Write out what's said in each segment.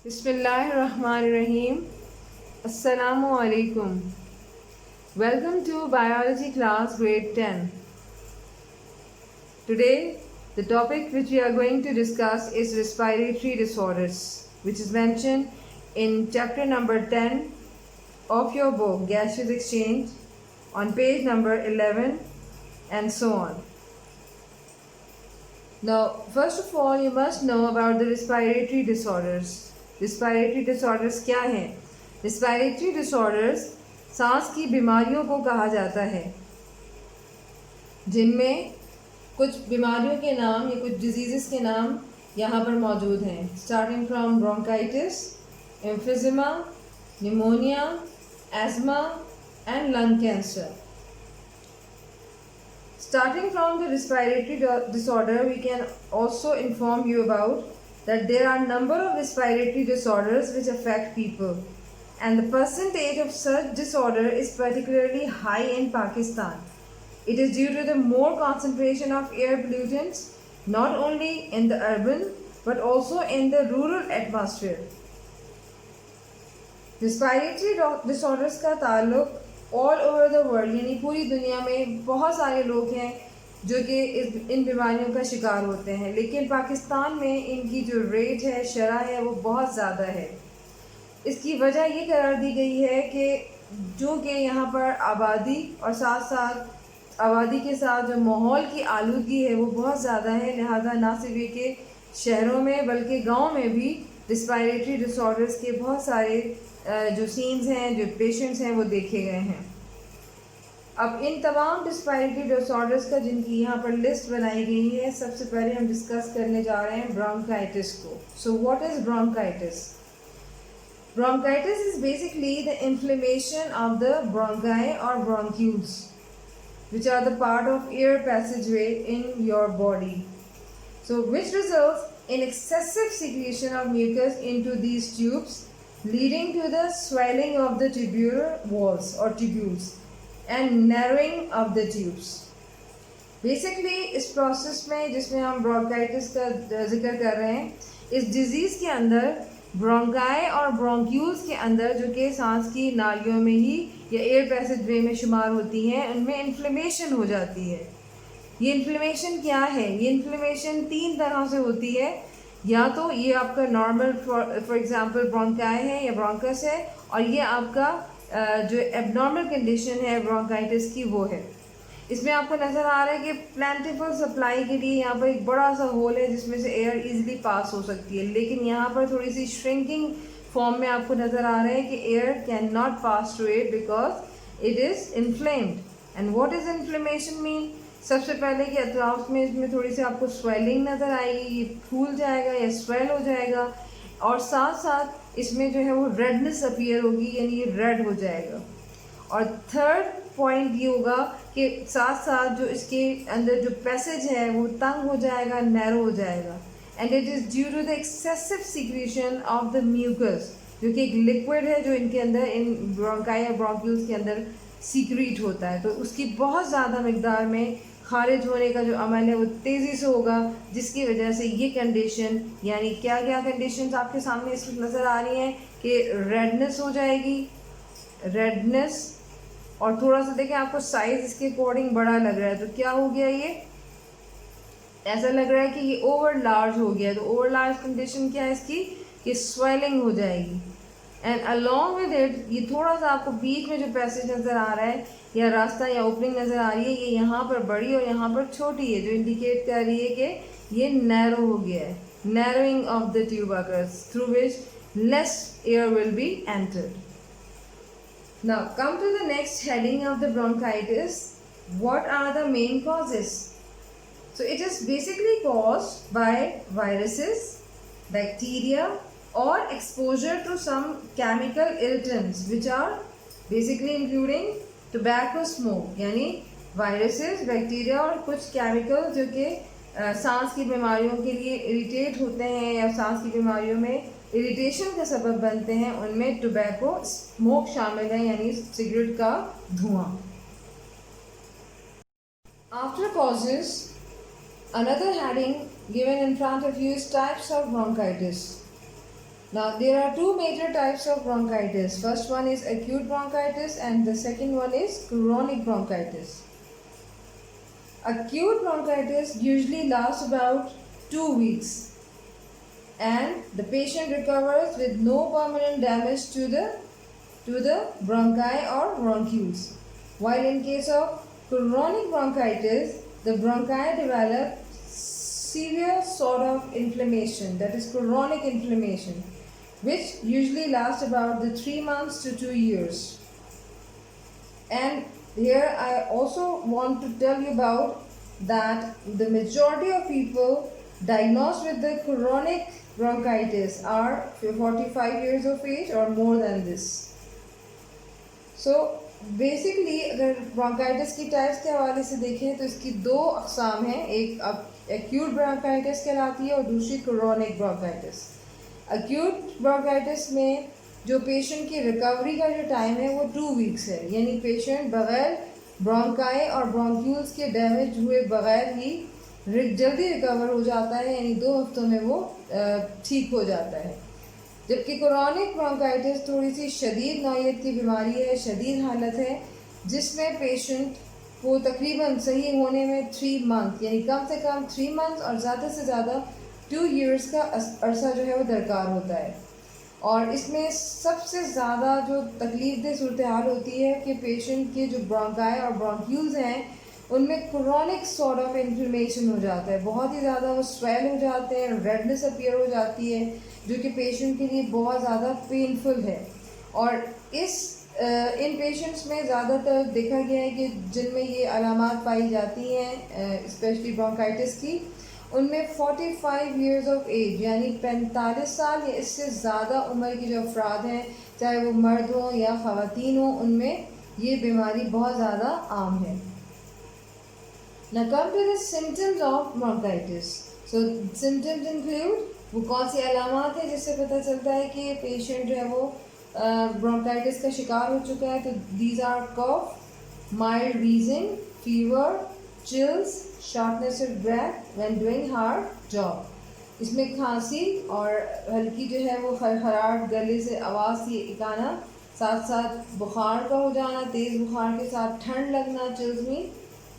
Bismillahirrahmanirrahim. Assalamu alaikum. Welcome to biology class grade 10. Today the topic which we are going to discuss is respiratory disorders, which is mentioned in chapter number 10 of your book Gaseous Exchange on page number 11 and so on. Now, first of all, you must know about the respiratory disorders. Respiratory disorders क्या हैं? Respiratory disorders सांस की बीमारियों को कहा जाता है, जिनमें कुछ बीमारियों के नाम या कुछ डिजीज़ेस के नाम यहाँ पर मौजूद हैं, starting from bronchitis, emphysema, pneumonia, asthma and lung cancer. Starting from the respiratory disorder, we can also inform you about that there are a number of respiratory disorders which affect people, and the percentage of such disorder is particularly high in Pakistan. It is due to the more concentration of air pollutants, not only in the urban but also in the rural atmosphere. Respiratory disorders का ताल्लुक all over the world यानी पूरी दुनिया में बहुत सारे लोग हैं जो कि इन बीमारियों का शिकार होते हैं, लेकिन पाकिस्तान में इनकी जो रेट है, शरह है, वो बहुत ज़्यादा है. इसकी वजह ये करार दी गई है कि जो कि यहाँ पर आबादी और साथ साथ आबादी के साथ जो माहौल की आलूदगी है वो बहुत ज़्यादा है. लिहाजा ना सिर्फ ये कि शहरों में बल्कि गाँव में भी रिस्पायरेटरी डिसऑर्डर्स के बहुत सारे जो सीन्स हैं, जो पेशेंट्स हैं, वो देखे गए हैं. अब इन तमाम रिस्पायरेटरी डिसऑर्डर्स का जिनकी यहाँ पर लिस्ट बनाई गई है, सबसे पहले हम डिस्कस करने जा रहे हैं ब्रोंकाइटिस को. So what is bronchitis? Bronchitis is basically the inflammation of the bronchi और bronchioles which are the part of air passageway in your body. So which results in excessive secretion of mucus into these tubes, leading to the swelling of the tubular walls or tubules and narrowing of the tubes. Basically इस process में जिसमें हम bronchitis का जिक्र कर रहे हैं, इस डिजीज़ के अंदर ब्रोंकाई और ब्रोंक्यूल्स के अंदर जो कि सांस की नालियों में ही या एयर पैसेजवे में शुमार होती हैं, उनमें इन्फ्लेमेशन हो जाती है. ये इन्फ्लेमेशन क्या है? ये इन्फ्लेमेशन 3 तरह से होती है. या तो ये आपका नॉर्मल फॉर एग्जांपल ब्रोंकाई है या ब्रोंकस है, और ये आपका जो एबनॉर्मल कंडीशन है ब्रोंकाइटिस की वो है. इसमें आपको नज़र आ रहा है कि प्लेंटिफुल सप्लाई के लिए यहाँ पर एक बड़ा सा होल है जिसमें से एयर इजीली पास हो सकती है, लेकिन यहाँ पर थोड़ी सी श्रिंकिंग फॉर्म में आपको नज़र आ रहा है कि air can not pass through it because it is inflamed. And what is inflammation mean? सबसे पहले कि अतराफ में इसमें थोड़ी सी आपको स्वेलिंग नज़र आएगी, ये फूल जाएगा या स्वेल हो जाएगा, और साथ साथ इसमें जो है वो रेडनेस अपीयर होगी, यानी ये रेड हो जाएगा. और थर्ड पॉइंट ये होगा कि साथ साथ जो इसके अंदर जो पैसेज है वो तंग हो जाएगा, नैरो हो जाएगा. And it is due to the excessive secretion of the mucus, जो कि एक लिक्विड है जो इनके अंदर इन ब्रोंकाई और ब्रोंक्यूल्स के अंदर सीक्रीट होता है. तो उसकी बहुत ज़्यादा मकदार में खारिज होने का जो अमल है वो तेज़ी से होगा, जिसकी वजह से ये कंडीशन यानी क्या क्या कंडीशंस आपके सामने इस वक्त नज़र आ रही हैं कि रेडनेस हो जाएगी, रेडनेस, और थोड़ा सा देखें आपको साइज़ इसके अकॉर्डिंग बड़ा लग रहा है. तो क्या हो गया? ये ऐसा लग रहा है कि ये ओवर लार्ज हो गया. तो ओवर लार्ज कंडीशन क्या है इसकी? कि स्वेलिंग हो जाएगी. एंड अलॉन्ग विद इट ये थोड़ा सा आपको बीच में जो पैसेज नज़र आ रहा है या रास्ता या ओपनिंग नज़र आ रही है, ये यहाँ पर बड़ी और यहाँ पर छोटी है, जो इंडिकेट कर रही है कि ये नैरो हो गया है. Narrowing of the tubercles through which less air will be entered. Now come to the next heading of the bronchitis. What are the main causes? So it is basically caused by viruses, bacteria, or exposure to some chemical irritants which are basically including tobacco smoke, यानी viruses, bacteria और कुछ chemical जो कि सांस की बीमारियों के लिए इरिटेट होते हैं या सांस की बीमारियों में इरिटेशन का सबब बनते हैं, उनमें टोबैको स्मोक शामिल है, यानी सिगरेट का धुआं. After causes, another heading given in front of you is types of bronchitis. Now there are two major types of bronchitis. First one is acute bronchitis and the second one is chronic bronchitis. Acute bronchitis usually lasts about 2 weeks and the patient recovers with no permanent damage to the bronchi or bronchioles. While in case of chronic bronchitis, the bronchi develop severe sort of inflammation, that is chronic inflammation, which usually lasts about the 3 months to 2 years. And here I also want to tell you about that the majority of people diagnosed with the chronic bronchitis are 45 years of age or more than this. So basically अगर bronchitis की types के हवाले से देखें तो इसकी दो अक़साम हैं, एक acute bronchitis कहलाती है और दूसरी chronic bronchitis. Acute bronchitis में जो पेशेंट की रिकवरी का जो टाइम है वो 2 वीक्स है, यानी पेशेंट बग़ैर ब्रोंकाई और ब्रोंक्यूल्स के डैमेज हुए बग़ैर ही जल्दी रिकवर हो जाता है, यानी 2 हफ्तों में वो ठीक हो जाता है. जबकि क्रोनिक ब्रोंकाइटिस थोड़ी सी शदीद नौइयत की बीमारी है, शदीद हालत है, जिसमें पेशेंट को तकरीबन सही होने में 3 मंथ यानी कम से कम 3 मंथ और ज़्यादा से ज़्यादा 2 ईयर्स का अरसा जो है वो दरकार होता है. और इसमें सबसे ज़्यादा जो तकलीफ दह सूरत हाल होती है कि पेशेंट के जो ब्रोंकाई और ब्रोंक्यूल्स हैं उनमें क्रोनिक सॉर्ट ऑफ इन्फ्लेमेशन हो जाता है, बहुत ही ज़्यादा वो स्वेल हो जाते हैं, रेडनेस अपीयर हो जाती है, जो कि पेशेंट के लिए बहुत ज़्यादा पेनफुल है. और इन पेशेंट्स में ज़्यादातर देखा गया है कि जिनमें ये अलामात पाई जाती हैं स्पेशली ब्रोंकाइटिस की, उनमें 45 ईयर्स ऑफ एज यानी 45 साल या इससे ज़्यादा उम्र के जो अफराद हैं, चाहे वो मर्द हों या ख़वातीन हों, उनमें ये बीमारी बहुत ज़्यादा आम है. Now come to the symptoms of bronchitis. So symptoms include वो कौन सी अलामात है जिससे पता चलता है कि पेशेंट जो है वो ब्रोंकाइटिस का शिकार हो चुका है. तो these are cough, mild wheezing, fever, chills, shortness of breath when doing hard job. इसमें खांसी और हल्की जो है वो खरखराहट, गले से आवाज़ सी आना, साथ साथ बुखार का हो जाना, तेज़ बुखार के साथ ठंड लगना, चिल्स में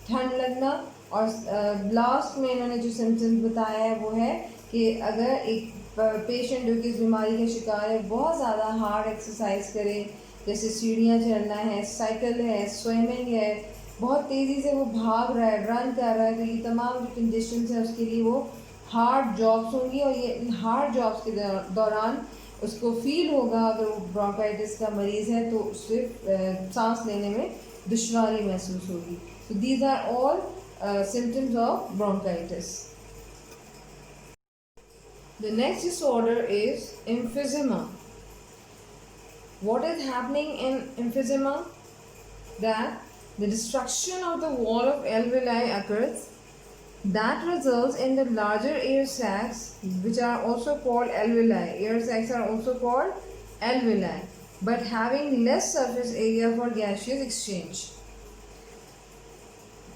ठंड लगना. और लास्ट में इन्होंने जो सिम्टम्स बताया है वो है कि अगर एक पेशेंट जो कि इस बीमारी का शिकार है बहुत ज़्यादा हार्ड एक्सरसाइज करे, जैसे सीढ़ियाँ चढ़ना है, साइकिल है, स्विमिंग है, बहुत तेज़ी से वो भाग रहा है, रन कर रहा है, तो ये तमाम जो कंडीशंस हैं उसके लिए वो हार्ड जॉब्स होंगी. और ये इन हार्ड जॉब्स के दौरान उसको फील होगा, अगर वो ब्रोंकाइटिस का मरीज़ है तो उससे सांस लेने में दुश्वारी महसूस होगी. So these are all symptoms of bronchitis. The next disorder is emphysema. What is happening in emphysema? That the destruction of the wall of alveoli occurs. That results in the larger air sacs, which are also called alveoli. Air sacs are also called alveoli, but having less surface area for gaseous exchange.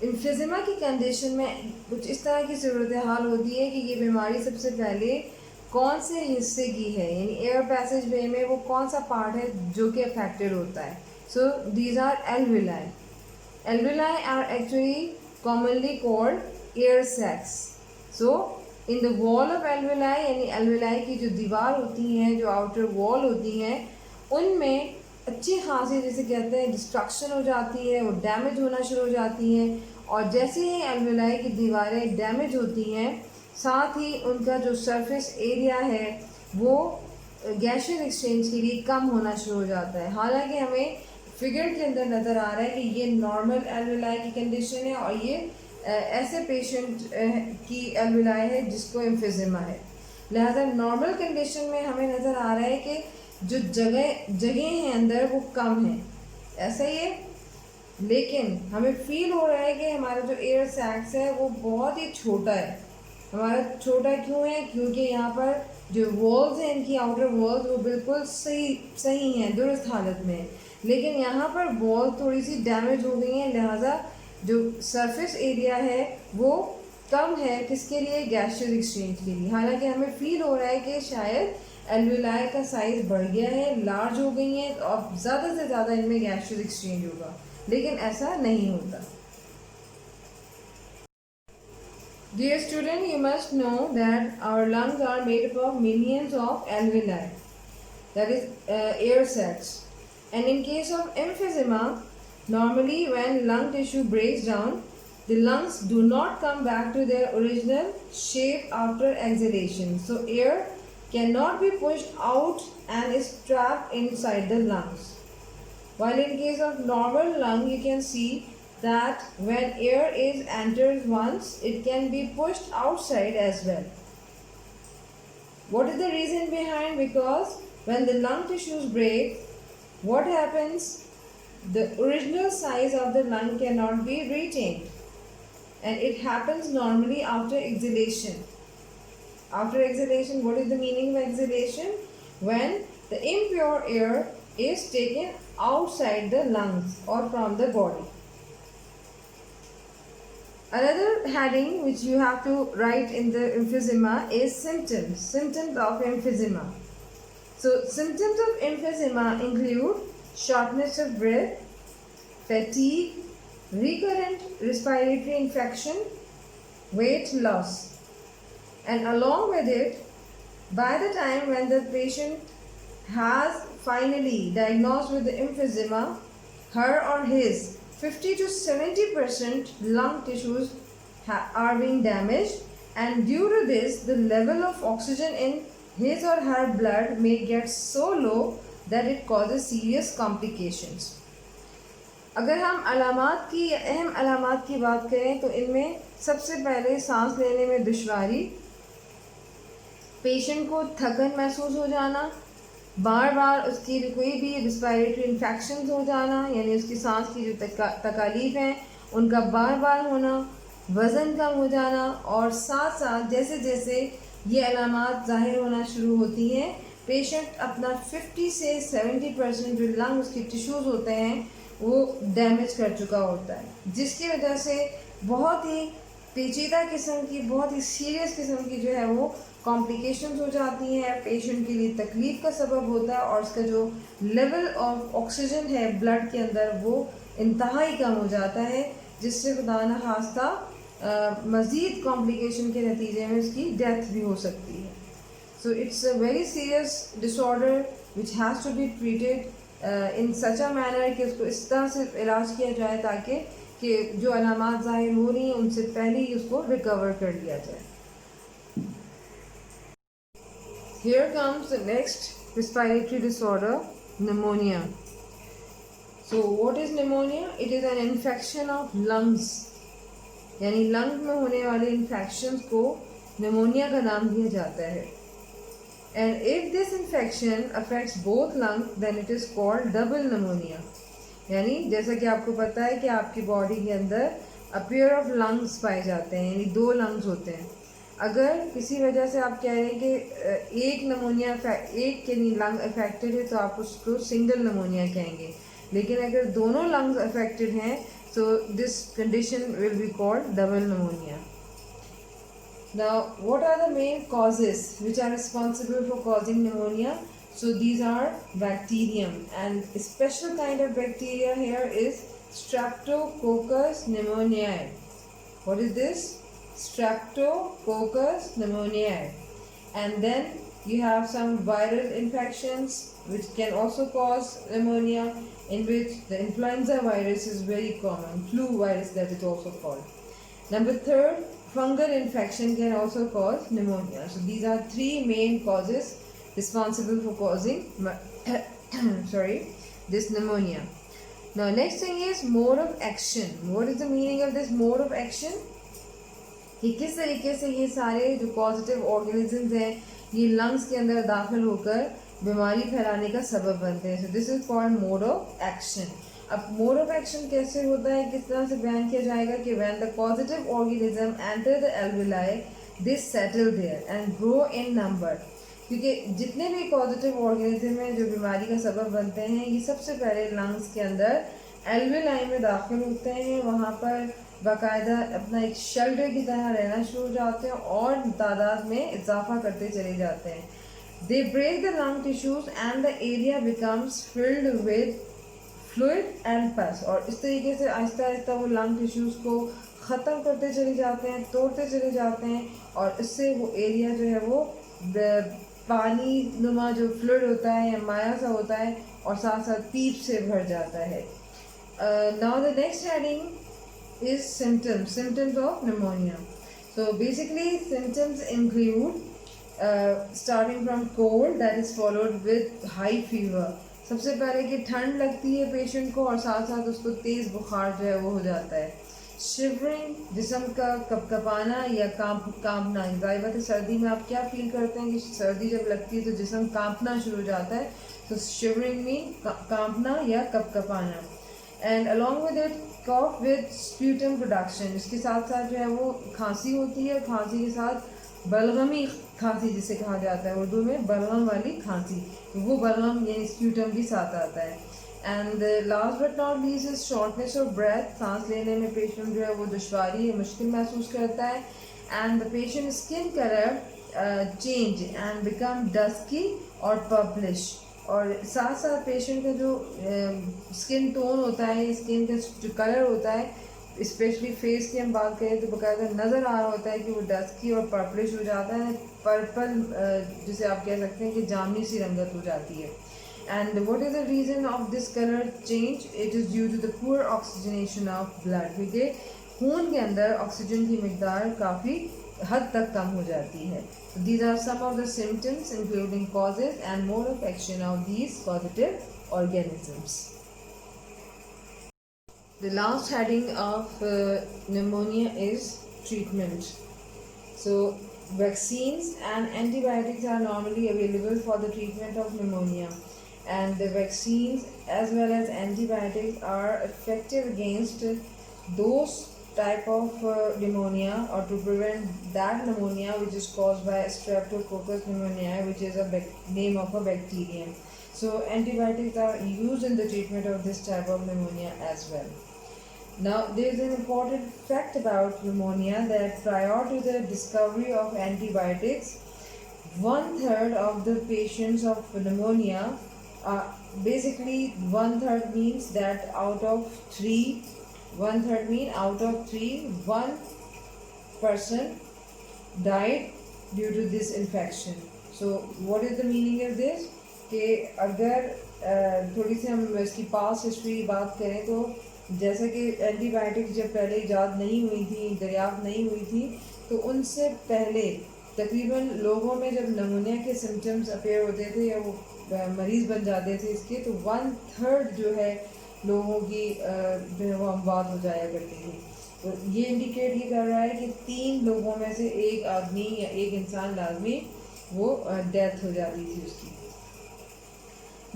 इम्फिज़िमा की condition में कुछ इस तरह की सूरत हाल होती है कि ये बीमारी सबसे पहले कौन से हिस्से की है, यानी एयर पैसेज वे में वो कौन सा पार्ट है जो कि अफेक्टेड होता है. So these are alveoli. Alveoli are actually commonly called air sacs. So in the wall of alveoli, यानी एल्वेलाई की जो दीवार होती हैं, जो आउटर वॉल होती हैं, उनमें अच्छी खासी जैसे कहते हैं डिस्ट्रक्शन हो जाती है, वो डैमेज होना शुरू हो जाती हैं. और जैसे ही एल्वेलाई की दीवारें डैमेज होती हैं, साथ ही उनका जो सरफेस एरिया है वो गैशियस एक्सचेंज के लिए कम होना शुरू हो जाता है. हालांकि हमें फिगर के अंदर नज़र आ रहा है कि ये नॉर्मल एल्वेलाई की कंडीशन है और ये ऐसे पेशेंट की एल्वेलाई है जिसको एम्फिज़िमा है. लिहाजा नॉर्मल कंडीशन में हमें नज़र आ रहा है कि जो जगह हैं अंदर वो कम है, ऐसा ही है. लेकिन हमें फील हो रहा है कि हमारा जो एयर सैक्स है वो बहुत ही छोटा है. हमारा छोटा क्यों है? क्योंकि यहाँ पर जो वॉल्स हैं, इनकी आउटर वॉल्स वो बिल्कुल सही हैं, दुरुस्त हालत में. लेकिन यहाँ पर वॉल थोड़ी सी डैमेज हो गई हैं, लिहाजा जो सरफेस एरिया है वो कम है. किसके लिए? गैशियस एक्सचेंज के लिए. हालांकि हमें फील हो रहा है कि शायद एल्विलाई का साइज बढ़ गया है, लार्ज हो गई हैं, तो अब ज़्यादा से ज़्यादा इनमें गैसेस एक्सचेंज होगा, लेकिन ऐसा नहीं होता। Dear student, you must know that our lungs are made up of millions of alveoli, that is air sacs. And in case of emphysema, normally when lung tissue breaks down, the lungs do not come back to their original shape after exhalation. So air cannot be pushed out and is trapped inside the lungs. While in case of normal lung, you can see that when air is enters once, it can be pushed outside as well. What is the reason behind? Because when the lung tissues break, what happens? The original size of the lung cannot be retained, and it happens normally after exhalation. After exhalation, what is the meaning of exhalation? When the impure air is taken outside the lungs or from the body. Another heading which you have to write in the emphysema is symptoms of emphysema. So symptoms of emphysema include shortness of breath, fatigue, recurrent respiratory infection, weight loss, and along with it, by the time when the patient has finally diagnosed with the emphysema, her or his 50 to 70% lung tissues are being damaged, and due to this the level of oxygen in his or her blood may get so low that it causes serious complications. अगर हम अलामात की या अहम अलामात की बात करें तो इनमें सबसे पहले सांस लेने में दुश्वारी, पेशेंट को थकन महसूस हो जाना, बार बार उसकी कोई भी रिस्पायरेटरी इन्फेक्शन हो जाना, यानी उसकी सांस की जो तकालीफ हैं उनका बार बार होना, वज़न कम हो जाना, और साथ साथ जैसे जैसे ये अलामात ज़ाहिर होना शुरू होती हैं, पेशेंट अपना 50 से 70% जो लंग उसके टिश्यूज़ होते हैं वो डैमेज कर चुका होता है, जिसकी वजह से बहुत ही पेचीदा किस्म की, बहुत ही सीरियस किस्म की जो है वो कॉम्प्लिकेशंस हो जाती हैं, पेशेंट के लिए तकलीफ़ का सबब होता है, और उसका जो लेवल ऑफ ऑक्सीजन है ब्लड के अंदर वो इंतहाई कम हो जाता है, जिससे खुदा न खास्ता मज़ीद कॉम्प्लिकेशन के नतीजे में उसकी डेथ भी हो सकती है। So it's a very serious disorder which has to be treated in such a manner कि उसको इस तरह से इलाज किया जाए ताकि कि जो अलामात ज़ाहिर हो रही हैं उनसे पहले ही उसको रिकवर कर लिया जाए। Here comes the next respiratory disorder, pneumonia. So what is pneumonia? It is an infection of lungs. यानी लंग में होने वाले इन्फेक्शंस को pneumonia का नाम दिया जाता है। And if this infection affects both lungs, then it is called double pneumonia. यानी जैसा कि आपको पता है कि आपकी बॉडी के अंदर a pair of lungs पाए जाते हैं, यानी 2 lungs होते हैं। अगर किसी वजह से आप कह रहे हैं कि एक नमोनिया एक के लंग अफेक्टेड है तो आप उसको सिंगल नमोनिया कहेंगे, लेकिन अगर दोनों लंग्स अफेक्टेड हैं तो this condition will be called double pneumonia. Now what are the main causes which are responsible for causing pneumonia? So these are bacterium, and a special kind of bacteria here is Streptococcus pneumoniae. What is this? Streptococcus pneumoniae. And then you have some viral infections which can also cause pneumonia, in which the influenza virus is very common, flu virus that is also called. Number 3, fungal infection can also cause pneumonia. So these are 3 main causes responsible for causing this pneumonia. Now next thing is mode of action. What is the meaning of this mode of action? कि किस तरीके से ये सारे जो positive organisms हैं ये lungs के अंदर दाखिल होकर बीमारी फैलाने का सबब बनते हैं। So this is called mode of action. अब मोड ऑफ एक्शन कैसे होता है, किस तरह से बयान किया जाएगा कि when the positive organism enter the alveoli they settle there and grow in number. क्योंकि जितने भी पॉजिटिव ऑर्गेनिज्म हैं जो बीमारी का सबब बनते हैं ये सबसे पहले लंग्स के अंदर एल्विलाई में दाखिल होते हैं, वहाँ पर बाकायदा अपना एक शेल्टर की तरह रहना शुरू हो जाते हैं और तादाद में इजाफा करते चले जाते हैं। They break the lung tissues and the area becomes filled with fluid and pus. और इस तरीके से आहिस्ता आहिस्ता वो लंग टिश्यूज़ को ख़त्म करते चले जाते हैं, तोड़ते चले जाते हैं, और इससे वो एरिया जो है वो पानी नुमा जो फ्लूइड होता है या माया सा होता है और साथ साथ पीप से भर जाता है. Now the next heading is symptoms of pneumonia. So basically symptoms include starting from cold that is followed with high fever. सबसे पहले कि ठंड लगती है पेशेंट को और साथ साथ उसको तेज़ बुखार जो है वो हो जाता है. शिवरिंग, जिस्म का कपकपाना या कांपना. जाहिर बात है सर्दी में आप क्या फील करते हैं कि सर्दी जब लगती है तो जिस्म कांपना शुरू हो जाता है, तो शिवरिंग मीन कांपना या कपकपाना. And along with it cough with sputum production. इसके साथ साथ जो है वो खांसी होती है, खांसी के साथ बलगमी खांसी जिसे कहा जाता है उर्दू में, बलगम वाली खांसी, वो बलगम यानी स्प्यूटम के साथ आता है. And last but not least is shortness of breath. सांस लेने में पेशेंट जो है वो दुश्वारी या मुश्किल महसूस करता है. And the patient skin colour change and become dusky और पर्पलिश. और साथ साथ पेशेंट का जो स्किन टोन होता है, स्किन का जो कलर होता है, स्पेशली फेस की हम बात करें तो बाकायदा नज़र आ रहा होता है कि वो डस्की और पर्पलिश हो जाता है, पर्पल जिसे आप कह सकते हैं कि जामुनी सी रंगत हो जाती है. And what is the reason of this colour change? It is due to the poor oxygenation of blood. क्योंकि खून के अंदर ऑक्सीजन की मिकदार काफ़ी हद तक कम हो जाती है. These are some of the symptoms including causes and mode of action of these positive organisms. The last heading of pneumonia is treatment. So vaccines and antibiotics are normally available for the treatment of pneumonia, and the vaccines as well as antibiotics are effective against those type of pneumonia, or to prevent that pneumonia which is caused by Streptococcus pneumoniae, which is a name of a bacterium. So antibiotics are used in the treatment of this type of pneumonia as well. Now there is an important fact about pneumonia that prior to the discovery of antibiotics, 1/3 of the patients of pneumonia, basically 1/3 means that out of 3, 1/3 mean out of 3, 1 person died due to this infection. So what is the meaning of this? कि अगर थोड़ी सी हम इसकी past history बात करें तो जैसे कि एंटीबायोटिक्स जब पहले ईजाद नहीं हुई थी, दरियाफ्त नहीं हुई थी, तो उनसे पहले तकरीबन लोगों में जब नमूनिया के सिम्टम्स अपेयर होते थे या वो मरीज़ बन जाते थे इसके, तो 1/3 जो है लोगों की जो है वो अमवात हो जाया करती थी. तो ये इंडिकेट ये कर रहा है कि 3 लोगों में से एक आदमी या एक इंसान लाजमी वो डेथ हो जाती थी उसकी.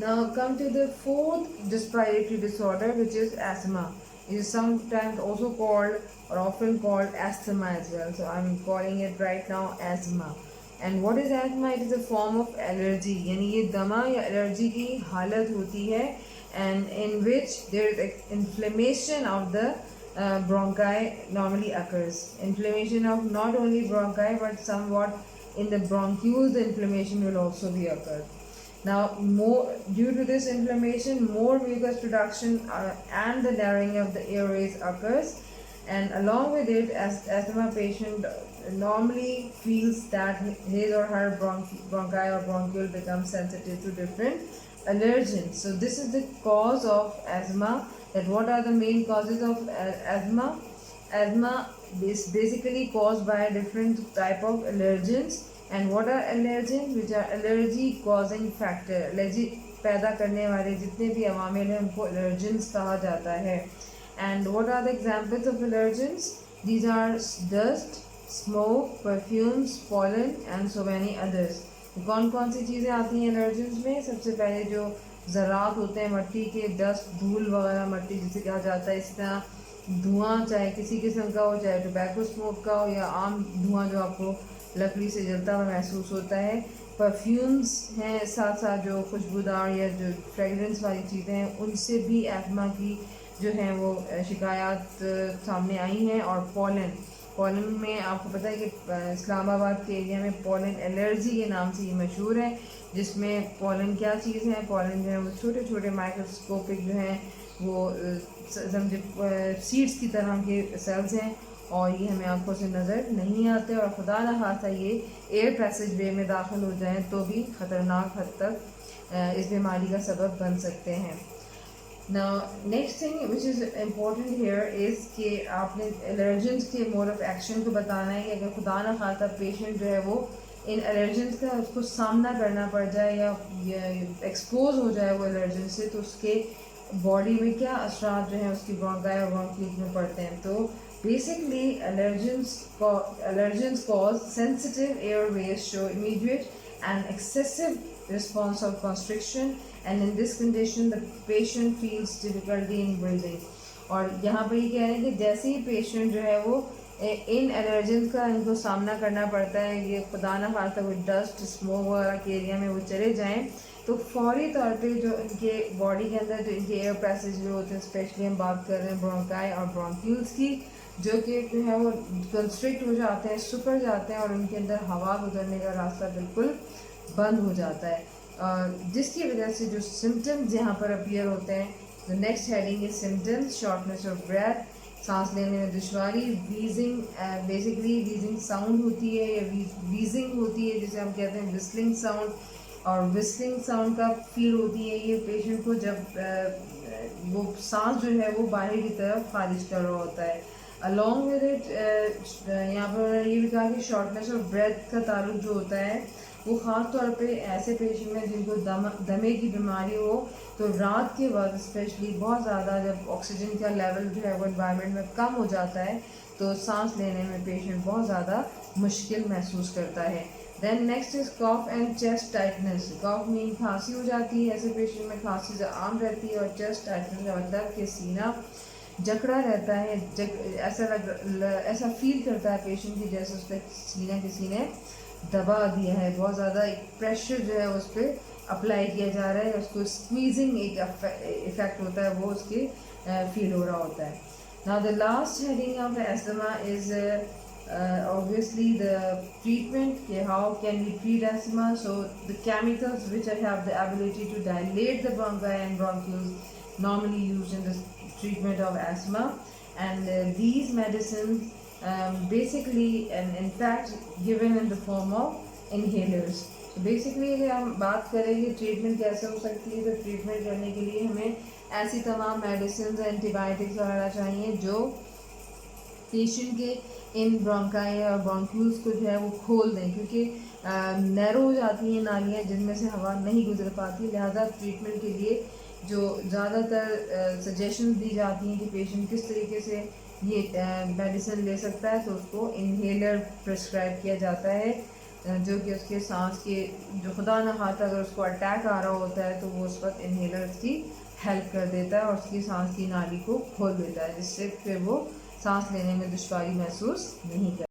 Now come to the fourth respiratory disorder, which is asthma. It is sometimes also called or often called asthma as well. So I'm calling it right now asthma. And what is asthma? It is a form of allergy. यानी ये दमा या allergy की हालत होती है, and in which there is inflammation of the bronchi normally occurs. Inflammation of not only bronchi but somewhat in the bronchioles, the inflammation will also be occurred. Now, due to this inflammation, more mucus production and the narrowing of the airways occurs, and along with it, as asthma patient normally feels that his or her bronchi or bronchiole becomes sensitive to different allergens. So this is the cause of asthma. That what are the main causes of asthma? Asthma is basically caused by different type of allergens. And what are allergens? Which are allergy causing factor. Allergy पैदा करने वाले जितने भी अवामिल हैं उनको allergens कहा जाता है. And what are the examples of allergens? These are dust, smoke, perfumes, pollen and so many others. कौन कौन सी चीज़ें आती हैं allergens में? सबसे पहले जो ज़रात होते हैं मट्टी के, डस्ट, धूल वगैरह, मट्टी जिसे कहा जाता है. इसी तरह धुआं, चाहे किसी किस्म का हो, चाहे टोबैको स्मोक का हो या आम धुआं जो आपको लकड़ी से जलता हुआ महसूस होता है. परफ्यूम्स हैं, साथ साथ जो खुशबूदार या जो फ्रेगरेंस वाली चीज़ें हैं, उनसे भी एस्थमा की जो हैं वो शिकायत सामने आई हैं. और पोलन में आपको पता है कि इस्लामाबाद के एरिया में पोलन एलर्जी के नाम से ये मशहूर है, जिसमें पोलन क्या चीज़ है, पोलन जो है वो छोटे छोटे माइक्रोस्कोपिक जो हैं वो समझे सीड्स की तरह के सेल्स हैं, और ये हमें आंखों से नज़र नहीं आते, और खुदा न खासा ये एयर पैसेज वे में दाखिल हो जाएं तो भी ख़तरनाक हद तक इस बीमारी का सबब बन सकते हैं। Now next thing which is important here is कि आपने एलर्जेंस के मोड ऑफ एक्शन को बताना है कि अगर खुदा न खासा पेशेंट जो है वो इन एलर्जेंस का उसको सामना करना पड़ जाए या एक्सपोज हो जाए वो एलर्जन से, तो उसके बॉडी में क्या असरात जो हैं उसकी ब्रोंकाई और ब्रोंकिट में पड़ते हैं। तो basically allergens cause sensitive airways show immediate and excessive response of constriction, and in this condition the patient feels difficulty in breathing। और यहाँ पर ये कह रहे हैं कि जैसे ही पेशेंट जो है वो इन एलर्जेंस का इनको सामना करना पड़ता है, ये खुदा न खास्ता कोई डस्ट स्मोक वगैरह के एरिया में वो चले जाएं, तो फौरी तौर पे जो इनके बॉडी के अंदर जो इनके एयर पैसेज जो होते हैं, स्पेशली हम बात कर रहे हैं ब्रोंकाई और ब्रोंक्यूल्स की, जो कि जो है वो कंस्ट्रिक्ट हो जाते हैं, सुकर जाते हैं, और उनके अंदर हवा गुजरने का रास्ता बिल्कुल बंद हो जाता है, जिसकी वजह से जो सिम्टम्स यहाँ पर अपीयर होते हैं। The next heading is symptoms, shortness of breath, सांस लेने में दुश्वारी, वीजिंग, बेसिकली वीजिंग साउंड होती है या वीजिंग होती है जिसे हम कहते हैं विस्लिंग साउंड, और विस्लिंग साउंड का फील होती है ये पेशेंट को जब वो सांस जो है वो बाहर की तरफ खारिज कर रहा होता है। अलॉन्ग विद इट यहाँ पर ये भी कहा कि शॉर्टनेस ऑफ ब्रेथ का ताल्लुक जो होता है वो ख़ास तौर पे ऐसे पेशेंट में जिनको दमे की बीमारी हो, तो रात के वक्त स्पेशली बहुत ज़्यादा जब ऑक्सीजन का लेवल जो है वो एनवायरनमेंट में कम हो जाता है तो सांस लेने में पेशेंट बहुत ज़्यादा मुश्किल महसूस करता है। Then next is cough and chest tightness. Cough mean खांसी हो जाती है, ऐसे पेशेंट में खांसी आम रहती है, और चेस्ट टाइटनेस का मतलब कि सीना जकड़ा रहता है, ऐसा फील करता है पेशेंट की जैसे उस पर सीना किसी ने दबा दिया है, बहुत ज़्यादा एक प्रेशर जो है उस पर अप्लाई किया जा रहा है, उसको स्क्वीजिंग एक इफेक्ट होता है वो उसके फील हो रहा होता है। Now the last heading of asthma is obviously the treatment, how can we treat asthma? So the chemicals which have the ability to dilate the bronchi and bronchioles normally used in the treatment of asthma, and these medicines basically and in fact given in the form of inhalers। So basically अगर हम बात करेंगे treatment कैसे हो सकती है, तो treatment करने के लिए हमें ऐसी तमाम मेडिसिन एंटीबायोटिक्स वगैरह चाहिए जो पेशेंट के इन ब्रोंकाई और ब्रोंक्यूल्स को जो है वो खोल दें, क्योंकि नैरो हो जाती हैं नालियाँ जिनमें से हवा नहीं गुजर पाती। लिहाजा ट्रीटमेंट के लिए जो ज़्यादातर सजेशन दी जाती हैं कि पेशेंट किस तरीके से ये मेडिसिन ले सकता है, तो उसको इन्हेलर प्रिस्क्राइब किया जाता है, जो कि उसके सांस के जो खुदा न खास्ता अगर उसको अटैक आ रहा होता है तो वो उस वक्त इन्हेलर उसकी हेल्प कर देता है और उसकी सांस की नाली को खोल देता है, जिससे फिर वो सांस लेने में दुश्वारी महसूस नहीं करता।